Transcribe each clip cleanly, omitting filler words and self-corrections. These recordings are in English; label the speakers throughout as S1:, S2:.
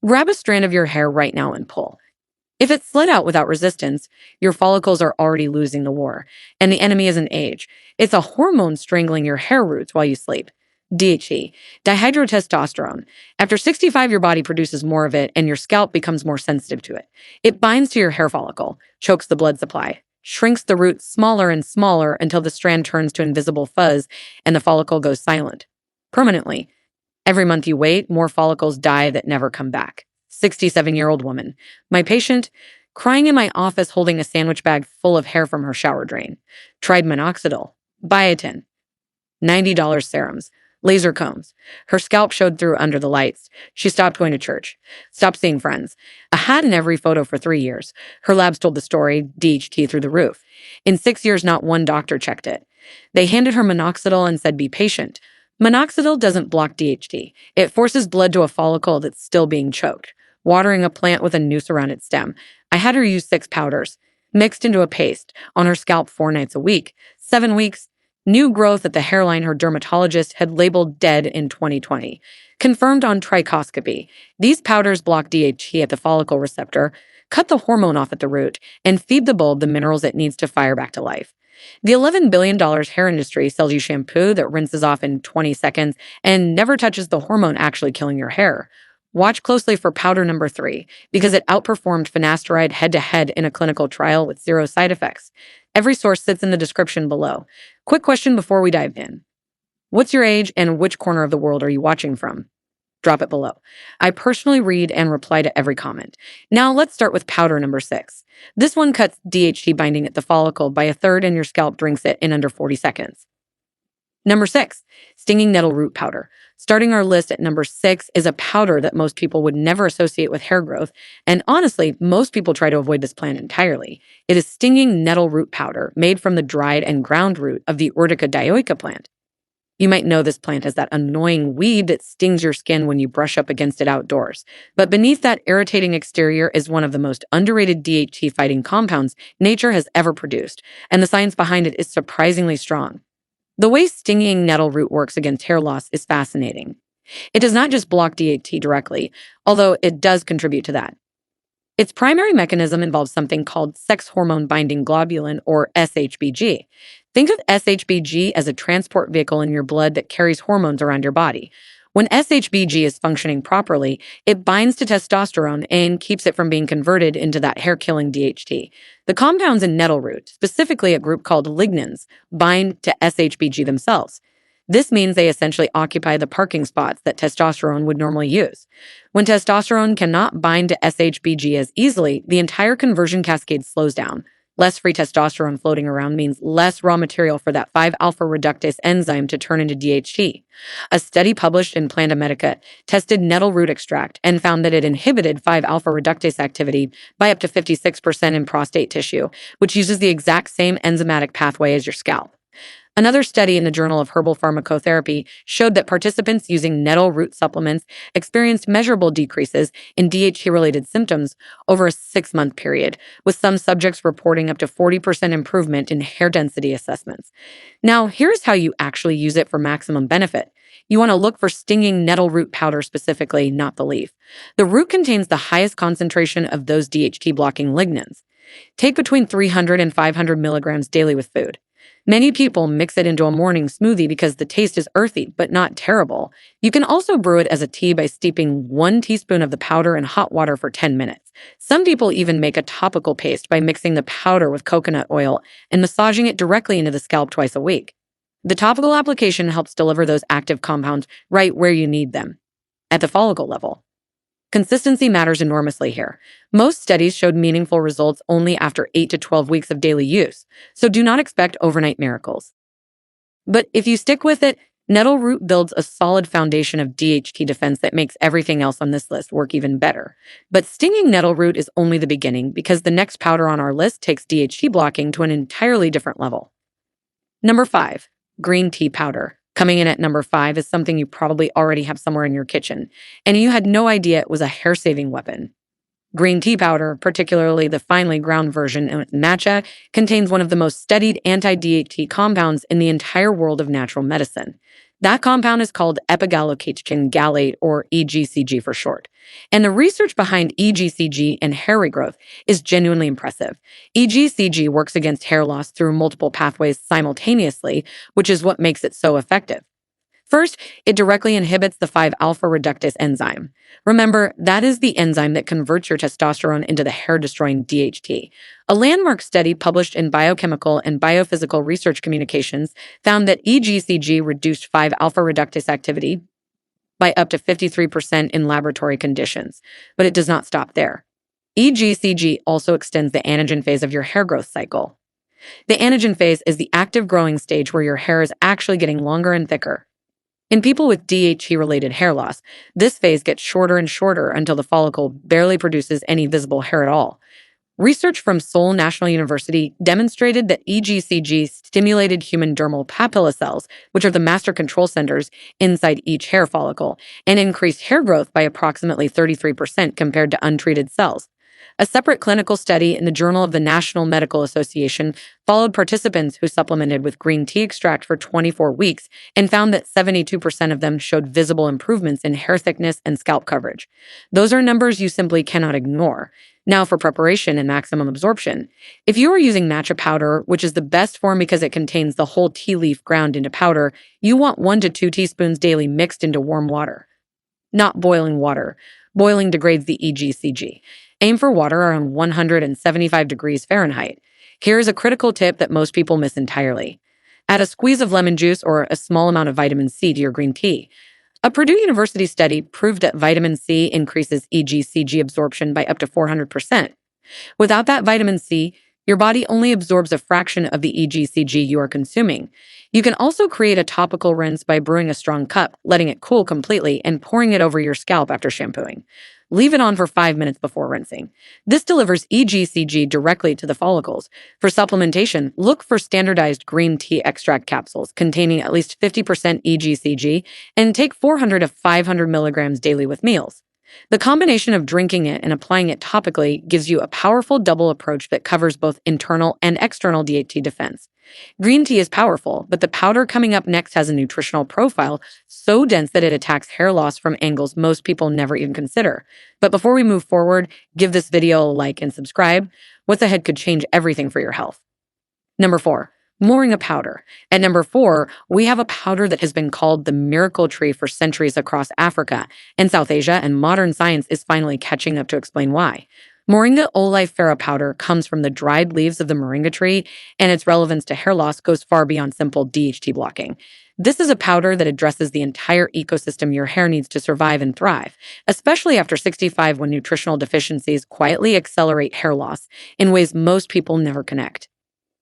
S1: Grab a strand of your hair right now and pull. If it slid out without resistance, your follicles are already losing the war, and the enemy isn't age. It's a hormone strangling your hair roots while you sleep. DHT, dihydrotestosterone. After 65, your body produces more of it, and your scalp becomes more sensitive to it. It binds to your hair follicle, chokes the blood supply, shrinks the roots smaller and smaller until the strand turns to invisible fuzz and the follicle goes silent. Permanently. Every month you wait, more follicles die that never come back. 67-year-old woman. My patient, crying in my office holding a sandwich bag full of hair from her shower drain. Tried minoxidil, biotin, $90 serums, laser combs. Her scalp showed through under the lights. She stopped going to church, stopped seeing friends. A hat in every photo for 3 years. Her labs told the story, DHT through the roof. In 6 years, not one doctor checked it. They handed her minoxidil and said, be patient. Minoxidil doesn't block DHT. It forces blood to a follicle that's still being choked, watering a plant with a noose around its stem. I had her use 6 powders, mixed into a paste, on her scalp 4 nights a week. 7 weeks, new growth at the hairline her dermatologist had labeled dead in 2020. Confirmed on trichoscopy. These powders block DHT at the follicle receptor, cut the hormone off at the root, and feed the bulb the minerals it needs to fire back to life. The $11 billion hair industry sells you shampoo that rinses off in 20 seconds and never touches the hormone actually killing your hair. Watch closely for powder number 3 because it outperformed finasteride head-to-head in a clinical trial with 0 side effects. Every source sits in the description below. Quick question before we dive in. What's your age and which corner of the world are you watching from? Drop it below. I personally read and reply to every comment. Now let's start with powder number 6. This one cuts DHT binding at the follicle by 1/3 and your scalp drinks it in under 40 seconds. Number 6, stinging nettle root powder. Starting our list at number 6 is a powder that most people would never associate with hair growth, and honestly, most people try to avoid this plant entirely. It is stinging nettle root powder made from the dried and ground root of the Urtica dioica plant. You might know this plant as that annoying weed that stings your skin when you brush up against it outdoors. But beneath that irritating exterior is one of the most underrated DHT-fighting compounds nature has ever produced, and the science behind it is surprisingly strong. The way stinging nettle root works against hair loss is fascinating. It does not just block DHT directly, although it does contribute to that. Its primary mechanism involves something called sex hormone binding globulin, or SHBG. Think of SHBG as a transport vehicle in your blood that carries hormones around your body. When SHBG is functioning properly, it binds to testosterone and keeps it from being converted into that hair-killing DHT. The compounds in nettle root, specifically a group called lignans, bind to SHBG themselves. This means they essentially occupy the parking spots that testosterone would normally use. When testosterone cannot bind to SHBG as easily, the entire conversion cascade slows down. Less free testosterone floating around means less raw material for that 5-alpha reductase enzyme to turn into DHT. A study published in Planta Medica tested nettle root extract and found that it inhibited 5-alpha reductase activity by up to 56% in prostate tissue, which uses the exact same enzymatic pathway as your scalp. Another study in the Journal of Herbal Pharmacotherapy showed that participants using nettle root supplements experienced measurable decreases in DHT-related symptoms over a 6-month period, with some subjects reporting up to 40% improvement in hair density assessments. Now, here's how you actually use it for maximum benefit. You want to look for stinging nettle root powder specifically, not the leaf. The root contains the highest concentration of those DHT-blocking lignans. Take between 300 and 500 milligrams daily with food. Many people mix it into a morning smoothie because the taste is earthy, but not terrible. You can also brew it as a tea by steeping 1 teaspoon of the powder in hot water for 10 minutes. Some people even make a topical paste by mixing the powder with coconut oil and massaging it directly into the scalp twice a week. The topical application helps deliver those active compounds right where you need them, at the follicle level. Consistency matters enormously here. Most studies showed meaningful results only after 8 to 12 weeks of daily use, so do not expect overnight miracles. But if you stick with it, nettle root builds a solid foundation of DHT defense that makes everything else on this list work even better. But stinging nettle root is only the beginning because the next powder on our list takes DHT blocking to an entirely different level. Number 5, green tea powder. Coming in at number 5 is something you probably already have somewhere in your kitchen, and you had no idea it was a hair-saving weapon. Green tea powder, particularly the finely ground version with matcha, contains one of the most studied anti-DHT compounds in the entire world of natural medicine. That compound is called epigallocatechin gallate, or EGCG for short. And the research behind EGCG and hair regrowth is genuinely impressive. EGCG works against hair loss through multiple pathways simultaneously, which is what makes it so effective. First, it directly inhibits the 5-alpha reductase enzyme. Remember, that is the enzyme that converts your testosterone into the hair-destroying DHT. A landmark study published in Biochemical and Biophysical Research Communications found that EGCG reduced 5-alpha reductase activity by up to 53% in laboratory conditions. But it does not stop there. EGCG also extends the anagen phase of your hair growth cycle. The anagen phase is the active growing stage where your hair is actually getting longer and thicker. In people with DHT-related hair loss, this phase gets shorter and shorter until the follicle barely produces any visible hair at all. Research from Seoul National University demonstrated that EGCG stimulated human dermal papilla cells, which are the master control centers inside each hair follicle, and increased hair growth by approximately 33% compared to untreated cells. A separate clinical study in the Journal of the National Medical Association followed participants who supplemented with green tea extract for 24 weeks and found that 72% of them showed visible improvements in hair thickness and scalp coverage. Those are numbers you simply cannot ignore. Now for preparation and maximum absorption. If you are using matcha powder, which is the best form because it contains the whole tea leaf ground into powder, you want 1 to 2 teaspoons daily mixed into warm water. Not boiling water. Boiling degrades the EGCG. Aim for water around 175 degrees Fahrenheit. Here is a critical tip that most people miss entirely. Add a squeeze of lemon juice or a small amount of vitamin C to your green tea. A Purdue University study proved that vitamin C increases EGCG absorption by up to 400%. Without that vitamin C, your body only absorbs a fraction of the EGCG you are consuming. You can also create a topical rinse by brewing a strong cup, letting it cool completely, and pouring it over your scalp after shampooing. Leave it on for 5 minutes before rinsing. This delivers EGCG directly to the follicles. For supplementation, look for standardized green tea extract capsules containing at least 50% EGCG and take 400 to 500 milligrams daily with meals. The combination of drinking it and applying it topically gives you a powerful double approach that covers both internal and external DHT defense. Green tea is powerful, but the powder coming up next has a nutritional profile so dense that it attacks hair loss from angles most people never even consider. But before we move forward, give this video a like and subscribe. What's ahead could change everything for your health. Number 4. Moringa powder. At number 4, we have a powder that has been called the miracle tree for centuries across Africa and South Asia, and modern science is finally catching up to explain why. Moringa oleifera powder comes from the dried leaves of the moringa tree, and its relevance to hair loss goes far beyond simple DHT blocking. This is a powder that addresses the entire ecosystem your hair needs to survive and thrive, especially after 65 when nutritional deficiencies quietly accelerate hair loss in ways most people never connect.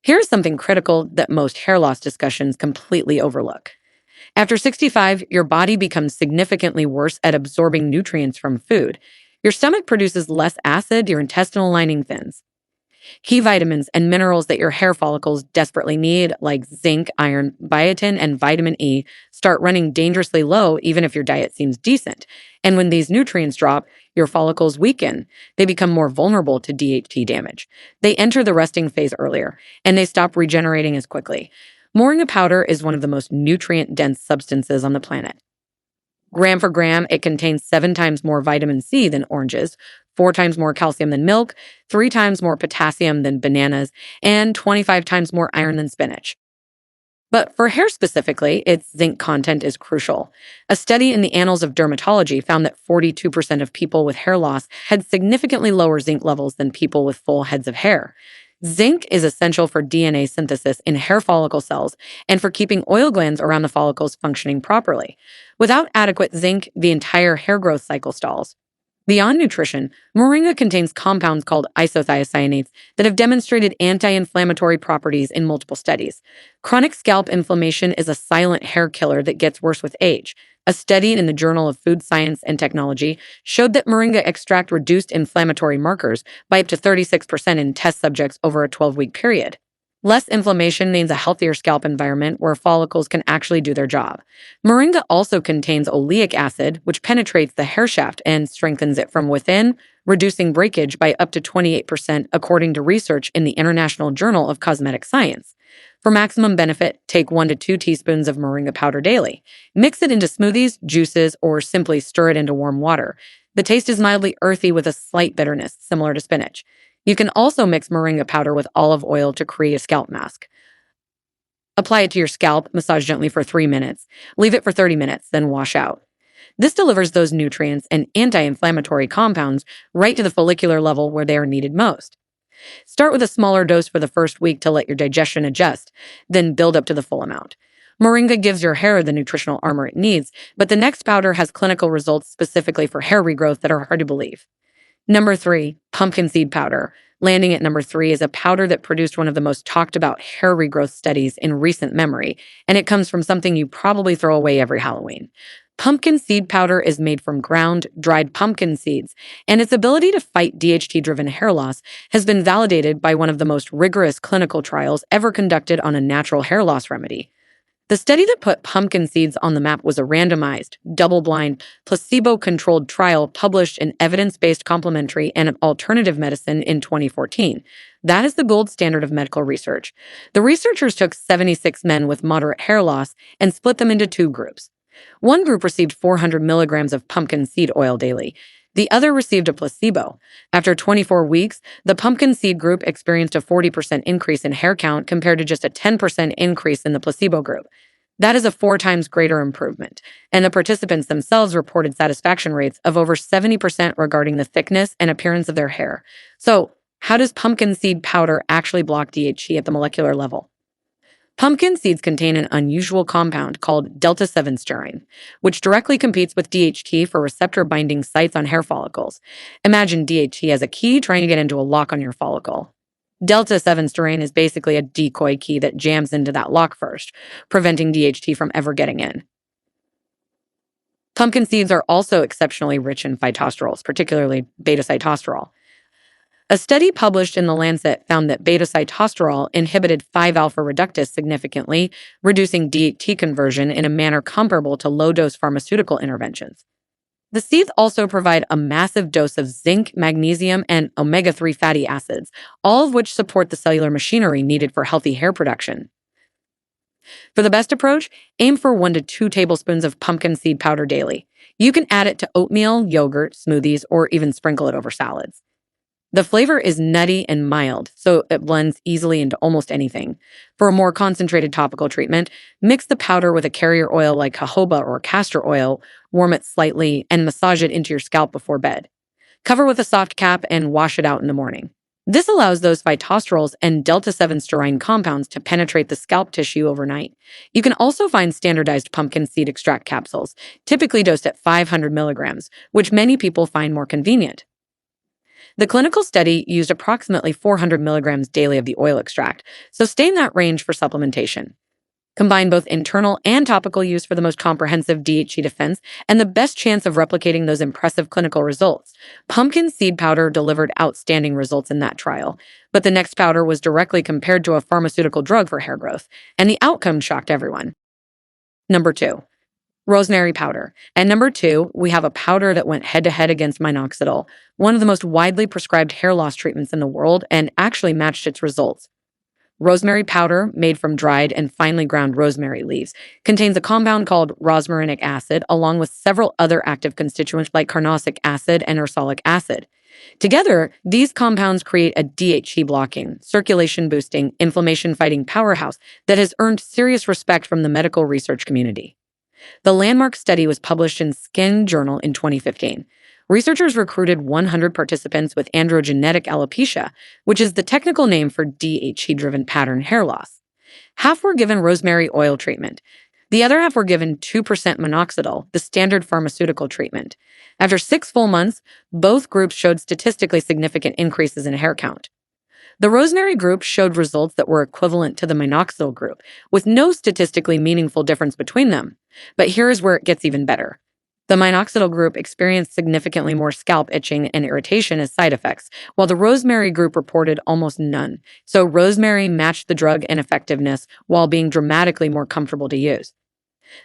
S1: Here's something critical that most hair loss discussions completely overlook. After 65, your body becomes significantly worse at absorbing nutrients from food. Your stomach produces less acid, your intestinal lining thins. Key vitamins and minerals that your hair follicles desperately need, like zinc, iron, biotin, and vitamin E, start running dangerously low even if your diet seems decent. And when these nutrients drop, your follicles weaken. They become more vulnerable to DHT damage. They enter the resting phase earlier, and they stop regenerating as quickly. Moringa powder is one of the most nutrient-dense substances on the planet. Gram for gram, it contains 7 times more vitamin C than oranges, 4 times more calcium than milk, 3 times more potassium than bananas, and 25 times more iron than spinach. But for hair specifically, its zinc content is crucial. A study in the Annals of Dermatology found that 42% of people with hair loss had significantly lower zinc levels than people with full heads of hair. Zinc is essential for DNA synthesis in hair follicle cells and for keeping oil glands around the follicles functioning properly. Without adequate zinc, the entire hair growth cycle stalls. Beyond nutrition, moringa contains compounds called isothiocyanates that have demonstrated anti-inflammatory properties in multiple studies. Chronic scalp inflammation is a silent hair killer that gets worse with age. A study in the Journal of Food Science and Technology showed that moringa extract reduced inflammatory markers by up to 36% in test subjects over a 12-week period. Less inflammation means a healthier scalp environment where follicles can actually do their job. Moringa also contains oleic acid, which penetrates the hair shaft and strengthens it from within, reducing breakage by up to 28%, according to research in the International Journal of Cosmetic Science. For maximum benefit, take 1 to 2 teaspoons of moringa powder daily. Mix it into smoothies, juices, or simply stir it into warm water. The taste is mildly earthy with a slight bitterness, similar to spinach. You can also mix moringa powder with olive oil to create a scalp mask. Apply it to your scalp, massage gently for 3 minutes. Leave it for 30 minutes, then wash out. This delivers those nutrients and anti-inflammatory compounds right to the follicular level where they are needed most. Start with a smaller dose for the first week to let your digestion adjust, then build up to the full amount. Moringa gives your hair the nutritional armor it needs, but the next powder has clinical results specifically for hair regrowth that are hard to believe. Number 3, pumpkin seed powder. Landing at number 3 is a powder that produced one of the most talked about hair regrowth studies in recent memory, and it comes from something you probably throw away every Halloween. Pumpkin seed powder is made from ground, dried pumpkin seeds, and its ability to fight DHT-driven hair loss has been validated by one of the most rigorous clinical trials ever conducted on a natural hair loss remedy. The study that put pumpkin seeds on the map was a randomized, double-blind, placebo-controlled trial published in Evidence-Based Complementary and Alternative Medicine in 2014. That is the gold standard of medical research. The researchers took 76 men with moderate hair loss and split them into 2 groups. One group received 400 milligrams of pumpkin seed oil daily. The other received a placebo. After 24 weeks, the pumpkin seed group experienced a 40% increase in hair count compared to just a 10% increase in the placebo group. That is a 4 times greater improvement, and the participants themselves reported satisfaction rates of over 70% regarding the thickness and appearance of their hair. So, how does pumpkin seed powder actually block DHT at the molecular level? Pumpkin seeds contain an unusual compound called delta-7 styrene, which directly competes with DHT for receptor-binding sites on hair follicles. Imagine DHT as a key trying to get into a lock on your follicle. Delta-7 styrene is basically a decoy key that jams into that lock first, preventing DHT from ever getting in. Pumpkin seeds are also exceptionally rich in phytosterols, particularly beta-sitosterol. A study published in The Lancet found that beta-sitosterol inhibited 5-alpha reductase significantly, reducing DHT conversion in a manner comparable to low-dose pharmaceutical interventions. The seeds also provide a massive dose of zinc, magnesium, and omega-3 fatty acids, all of which support the cellular machinery needed for healthy hair production. For the best approach, aim for 1 to 2 tablespoons of pumpkin seed powder daily. You can add it to oatmeal, yogurt, smoothies, or even sprinkle it over salads. The flavor is nutty and mild, so it blends easily into almost anything. For a more concentrated topical treatment, mix the powder with a carrier oil like jojoba or castor oil, warm it slightly, and massage it into your scalp before bed. Cover with a soft cap and wash it out in the morning. This allows those phytosterols and delta-7 styrene compounds to penetrate the scalp tissue overnight. You can also find standardized pumpkin seed extract capsules, typically dosed at 500 milligrams, which many people find more convenient. The clinical study used approximately 400 milligrams daily of the oil extract, so stay in that range for supplementation. Combine both internal and topical use for the most comprehensive DHT defense and the best chance of replicating those impressive clinical results. Pumpkin seed powder delivered outstanding results in that trial, but the next powder was directly compared to a pharmaceutical drug for hair growth, and the outcome shocked everyone. Number 2. Rosemary powder. And number 2, we have a powder that went head-to-head against minoxidil, one of the most widely prescribed hair loss treatments in the world, and actually matched its results. Rosemary powder, made from dried and finely ground rosemary leaves, contains a compound called rosmarinic acid, along with several other active constituents like carnosic acid and ursolic acid. Together, these compounds create a DHT-blocking, circulation-boosting, inflammation-fighting powerhouse that has earned serious respect from the medical research community. The landmark study was published in Skin Journal in 2015. Researchers recruited 100 participants with androgenetic alopecia, which is the technical name for DHT-driven pattern hair loss. Half were given rosemary oil treatment. The other half were given 2% minoxidil, the standard pharmaceutical treatment. After 6 full months, both groups showed statistically significant increases in hair count. The rosemary group showed results that were equivalent to the minoxidil group, with no statistically meaningful difference between them. But here is where it gets even better. The minoxidil group experienced significantly more scalp itching and irritation as side effects, while the rosemary group reported almost none. So rosemary matched the drug in effectiveness while being dramatically more comfortable to use.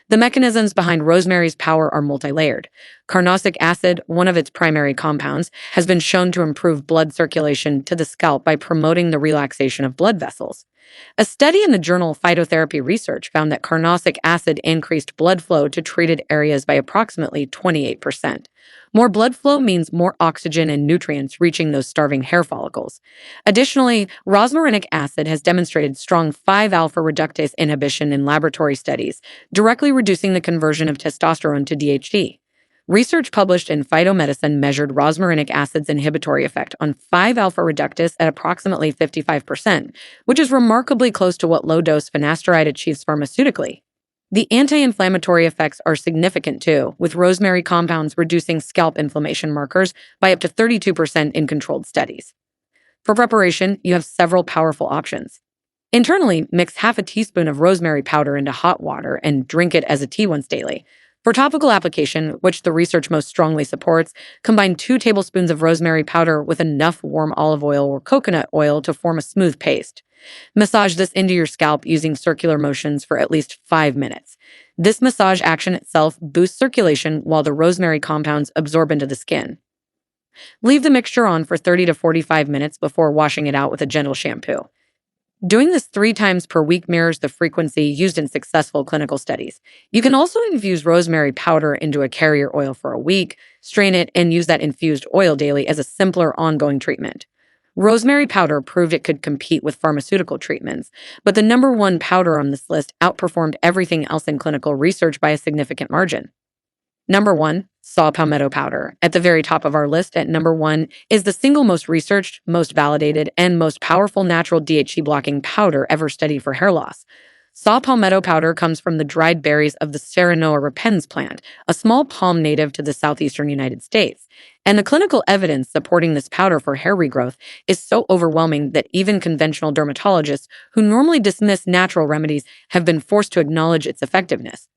S1: The mechanisms behind rosemary's power are multi-layered. Carnosic acid, one of its primary compounds, has been shown to improve blood circulation to the scalp by promoting the relaxation of blood vessels. A study in the journal Phytotherapy Research found that carnosic acid increased blood flow to treated areas by approximately 28%. More blood flow means more oxygen and nutrients reaching those starving hair follicles. Additionally, rosmarinic acid has demonstrated strong 5-alpha reductase inhibition in laboratory studies, directly reducing the conversion of testosterone to DHT. Research published in Phytomedicine measured rosmarinic acid's inhibitory effect on 5-alpha reductase at approximately 55%, which is remarkably close to what low-dose finasteride achieves pharmaceutically. The anti-inflammatory effects are significant too, with rosemary compounds reducing scalp inflammation markers by up to 32% in controlled studies. For preparation, you have several powerful options. Internally, mix half a teaspoon of rosemary powder into hot water and drink it as a tea once daily. For topical application, which the research most strongly supports, combine 2 tablespoons of rosemary powder with enough warm olive oil or coconut oil to form a smooth paste. Massage this into your scalp using circular motions for at least 5 minutes. This massage action itself boosts circulation while the rosemary compounds absorb into the skin. Leave the mixture on for 30 to 45 minutes before washing it out with a gentle shampoo. Doing this 3 times per week mirrors the frequency used in successful clinical studies. You can also infuse rosemary powder into a carrier oil for a week, strain it, and use that infused oil daily as a simpler ongoing treatment. Rosemary powder proved it could compete with pharmaceutical treatments, but the number 1 powder on this list outperformed everything else in clinical research by a significant margin. Number 1, saw palmetto powder. At the very top of our list at number 1 is the single most researched, most validated, and most powerful natural DHT blocking powder ever studied for hair loss. Saw palmetto powder comes from the dried berries of the Serenoa repens plant, a small palm native to the southeastern United States. And the clinical evidence supporting this powder for hair regrowth is so overwhelming that even conventional dermatologists, who normally dismiss natural remedies, have been forced to acknowledge its effectiveness.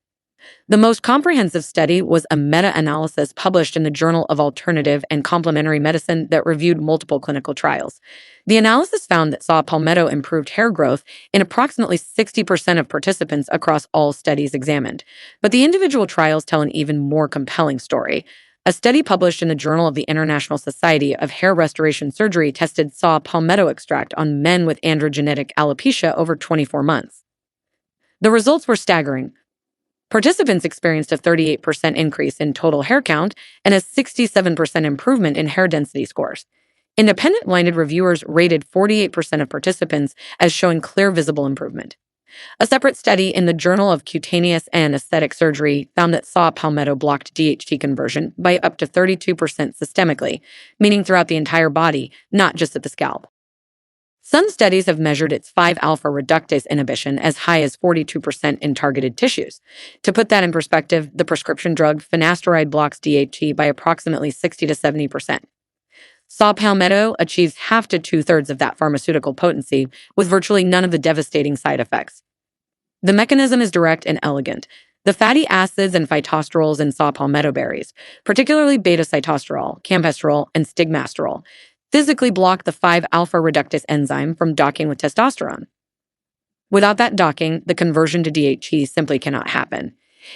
S1: The most comprehensive study was a meta-analysis published in the Journal of Alternative and Complementary Medicine that reviewed multiple clinical trials. The analysis found that saw palmetto improved hair growth in approximately 60% of participants across all studies examined. But the individual trials tell an even more compelling story. A study published in the Journal of the International Society of Hair Restoration Surgery tested saw palmetto extract on men with androgenetic alopecia over 24 months. The results were staggering. Participants experienced a 38% increase in total hair count and a 67% improvement in hair density scores. Independent blinded reviewers rated 48% of participants as showing clear visible improvement. A separate study in the Journal of Cutaneous and Aesthetic Surgery found that saw palmetto blocked DHT conversion by up to 32% systemically, meaning throughout the entire body, not just at the scalp. Some studies have measured its 5-alpha reductase inhibition as high as 42% in targeted tissues. To put that in perspective, the prescription drug finasteride blocks DHT by approximately 60 to 70%. Saw palmetto achieves half to 2/3 of that pharmaceutical potency with virtually none of the devastating side effects. The mechanism is direct and elegant. The fatty acids and phytosterols in saw palmetto berries, particularly beta-sitosterol, campesterol, and stigmasterol, physically block the 5-alpha reductase enzyme from docking with testosterone. Without that docking, the conversion to DHT simply cannot happen.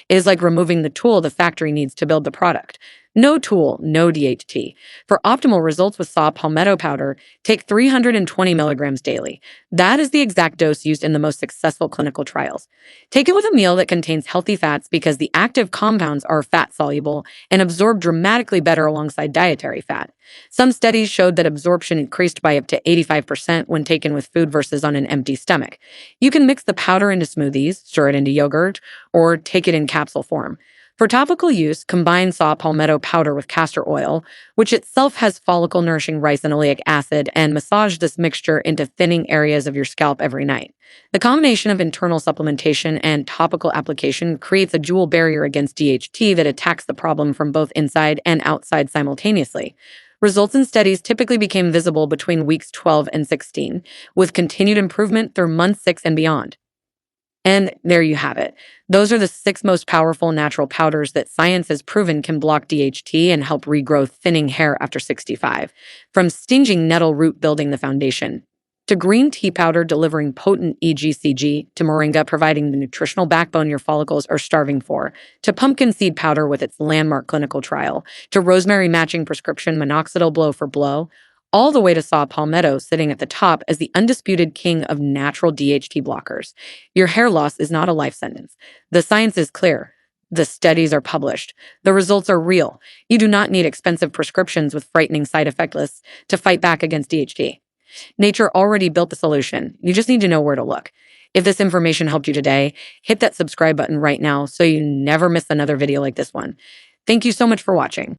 S1: It is like removing the tool the factory needs to build the product. No tool, no DHT. For optimal results with saw palmetto powder, take 320 milligrams daily. That is the exact dose used in the most successful clinical trials. Take it with a meal that contains healthy fats because the active compounds are fat-soluble and absorb dramatically better alongside dietary fat. Some studies showed that absorption increased by up to 85% when taken with food versus on an empty stomach. You can mix the powder into smoothies, stir it into yogurt, or take it in capsule form. For topical use, combine saw palmetto powder with castor oil, which itself has follicle-nourishing ricinoleic acid, and massage this mixture into thinning areas of your scalp every night. The combination of internal supplementation and topical application creates a dual barrier against DHT that attacks the problem from both inside and outside simultaneously. Results in studies typically became visible between weeks 12 and 16, with continued improvement through month 6 and beyond. And there you have it. Those are the 6 most powerful natural powders that science has proven can block DHT and help regrow thinning hair after 65. From stinging nettle root building the foundation, to green tea powder delivering potent EGCG, to moringa providing the nutritional backbone your follicles are starving for, to pumpkin seed powder with its landmark clinical trial, to rosemary matching prescription minoxidil blow for blow, all the way to saw Palmetto sitting at the top as the undisputed king of natural DHT blockers. Your hair loss is not a life sentence. The science is clear. The studies are published. The results are real. You do not need expensive prescriptions with frightening side effect lists to fight back against DHT. Nature already built the solution. You just need to know where to look. If this information helped you today, hit that subscribe button right now so you never miss another video like this one. Thank you so much for watching.